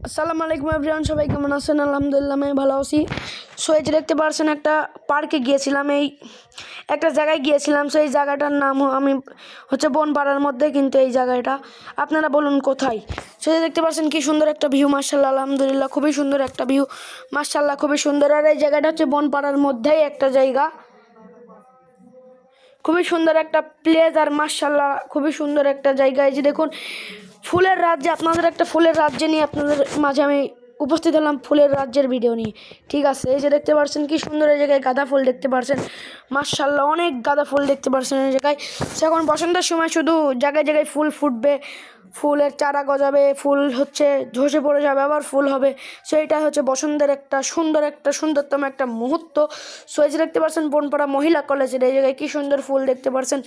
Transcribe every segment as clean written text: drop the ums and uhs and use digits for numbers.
আসসালামু আলাইকুম এভরিওয়ান, সবাই কেমন আছেন? আলহামদুলিল্লাহ আমি ভালো আছি। সো এই যে দেখতে পাচ্ছেন একটা পার্কে গিয়েছিলাম, এই একটা জায়গায় গিয়েছিলাম। সো এই জায়গাটার নাম আমি হচ্ছে বনপাড়ার মধ্যে, কিন্তু এই জায়গাটা আপনারা বলুন কোথায়? সো এই যে দেখতে পাচ্ছেন কি সুন্দর একটা ভিউ, মাশাআল্লাহ আলহামদুলিল্লাহ খুবই সুন্দর একটা ভিউ, মাশাআল্লাহ খুবই সুন্দর। আর এই জায়গাটা হচ্ছে বনপাড়ার মধ্যেই একটা জায়গা, খুবই সুন্দর একটা প্লেস। আর মাশাআল্লাহ খুবই সুন্দর একটা জায়গা। এই যে দেখুন ফুলের রাজ্যে, আপনাদের একটা ফুলের রাজ্যে নিয়ে আপনাদের মাঝে আমি উপস্থিত হলাম, ফুলের রাজ্যের ভিডিও নিয়ে। ঠিক আছে, এই যে দেখতে পাচ্ছেন কি সুন্দর এই জায়গায় গাঁদা ফুল দেখতে পাচ্ছেন, মাশাআল্লাহ অনেক গাঁদা ফুল দেখতে পাচ্ছেন এই জায়গায়। এখন বসন্তের সময় শুধু জায়গায় জায়গায় ফুল ফুটবে, ফুলের চারা গজাবে, ফুল হচ্ছে ধসে পড়ে যাবে, আবার ফুল হবে। সেইটা হচ্ছে বসন্তের একটা সুন্দরতম একটা মুহূর্ত। সো এই যে দেখতে পাচ্ছেন বনপাড়া মহিলা কলেজের এই জায়গায় কি সুন্দর ফুল দেখতে পাচ্ছেন,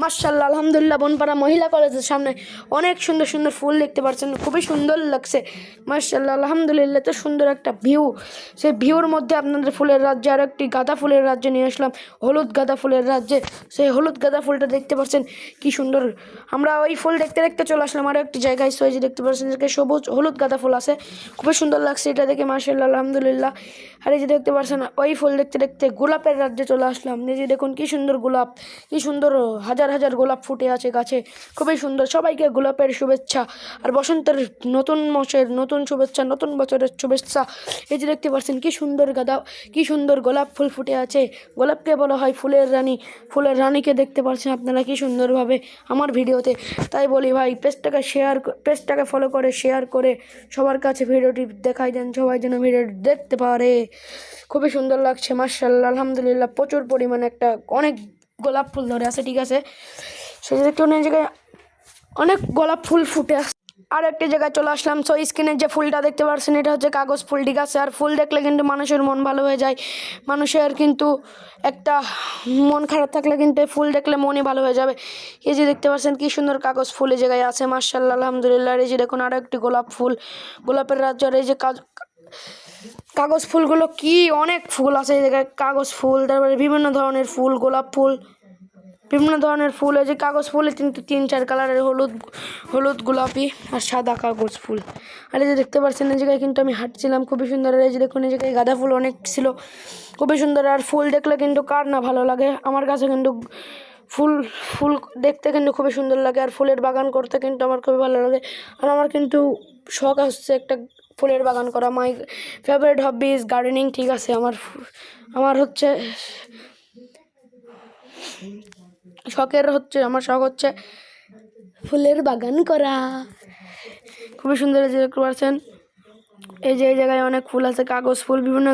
মাশাআল্লাহ আলহামদুলিল্লাহ। বনপাড়া মহিলা কলেজের সামনে অনেক সুন্দর সুন্দর ফুল দেখতে পাচ্ছেন, খুবই সুন্দর লাগছে, মাশাআল্লাহ আলহামদুলিল্লাহ। তো সুন্দর একটা ভিউ, সেই ভিউর মধ্যে আপনাদের ফুলের রাজ্যে আরও একটি গাঁদা ফুলের রাজ্যে নিয়ে আসলাম, হলুদ গাঁদা ফুলের রাজ্যে। সেই হলুদ গাঁদা ফুলটা দেখতে পাচ্ছেন কি সুন্দর। আমরা ওই ফুল দেখতে দেখতে চলে আসলাম আরও একটি জায়গায়। সো এই যে দেখতে পাচ্ছেন যে সবুজ হলুদ গাঁদা ফুল আছে, খুবই সুন্দর লাগছে এটা দেখে, মাশাআল্লাহ আলহামদুলিল্লাহ। আর এই যে দেখতে পাচ্ছেন ওই ফুল দেখতে দেখতে গোলাপের রাজ্যে চলে আসলাম। এই যে দেখুন কি সুন্দর গোলাপ, কি সুন্দর হাজার হাজার গোলাপ ফুটে আছে গাছে, খুবই সুন্দর। সবাইকে গোলাপের শুভেচ্ছা আর বসন্তের নতুন মাসের নতুন শুভেচ্ছা, নতুন বছরের শুভেচ্ছা। এই যে দেখতে পাচ্ছেন কি সুন্দর গাঁদা, কি সুন্দর গোলাপ ফুল ফুটে আছে। গোলাপকে বলা হয় ফুলের রানী, ফুলের রানীকে দেখতে পাচ্ছেন আপনারা কি সুন্দরভাবে আমার ভিডিওতে। তাই বলি ভাই, পেজটাকে ফলো করে শেয়ার করে সবার কাছে ভিডিওটি দেখাই দেন, সবাই যেন ভিডিওটি দেখতে পারে। খুবই সুন্দর লাগছে, মাশাআল্লাহ আলহামদুলিল্লাহ। প্রচুর পরিমাণে অনেক গোলাপ ফুল ধরে আছে, ঠিক আছে। সেই দেখতে অনেক জায়গায় অনেক গোলাপ ফুল ফুটে আছে। আর একটি জায়গায় চলে আসলাম। সো স্ক্রিনের যে ফুলটা দেখতে পাচ্ছেন এটা হচ্ছে কাগজ ফুল, ঠিক আছে। আর ফুল দেখলে কিন্তু মানুষের মন ভালো হয়ে যায়, মানুষের কিন্তু একটা মন খারাপ থাকলে কিন্তু ফুল দেখলে মনই ভালো হয়ে যাবে। এই যে দেখতে পাচ্ছেন কি সুন্দর কাগজ ফুল এই জায়গায় আছে, মাশাআল্লাহ আলহামদুলিল্লাহ। এই যে দেখুন আরও একটি গোলাপ ফুল, গোলাপের রাজ্য। আর এই যে কাগজ ফুলগুলো কি অনেক ফুল আছে এই জায়গায়, কাগজ ফুল, তারপরে বিভিন্ন ধরনের ফুল, গোলাপ ফুল, বিভিন্ন ধরনের ফুল। এই যে কাগজ ফুলে কিন্তু 3-4 কালারের, হলুদ গোলাপি আর সাদা কাগজ ফুল। আর এই যে দেখতে পাচ্ছেন এই জায়গায় কিন্তু আমি হাঁটছিলাম, খুবই সুন্দর। আর এই যে দেখুন এই জায়গায় গাঁদা ফুল অনেক ছিল, খুবই সুন্দর। আর ফুল দেখলে কিন্তু কার না ভালো লাগে, আমার কাছে কিন্তু ফুল ফুল দেখতে কিন্তু খুবই সুন্দর লাগে। আর ফুলের বাগান করতে কিন্তু আমার খুবই ভালো লাগে। আর আমার কিন্তু শখ হচ্ছে একটা ফুলের বাগান করা, my favourite hobby is gardening, ঠিক আছে। আমার হচ্ছে আমার শখ হচ্ছে ফুলের বাগান করা, খুবই সুন্দর। যে দেখতে পাচ্ছেন এই যে এই জায়গায় অনেক ফুল আছে, কাগজ ফুল, বিভিন্ন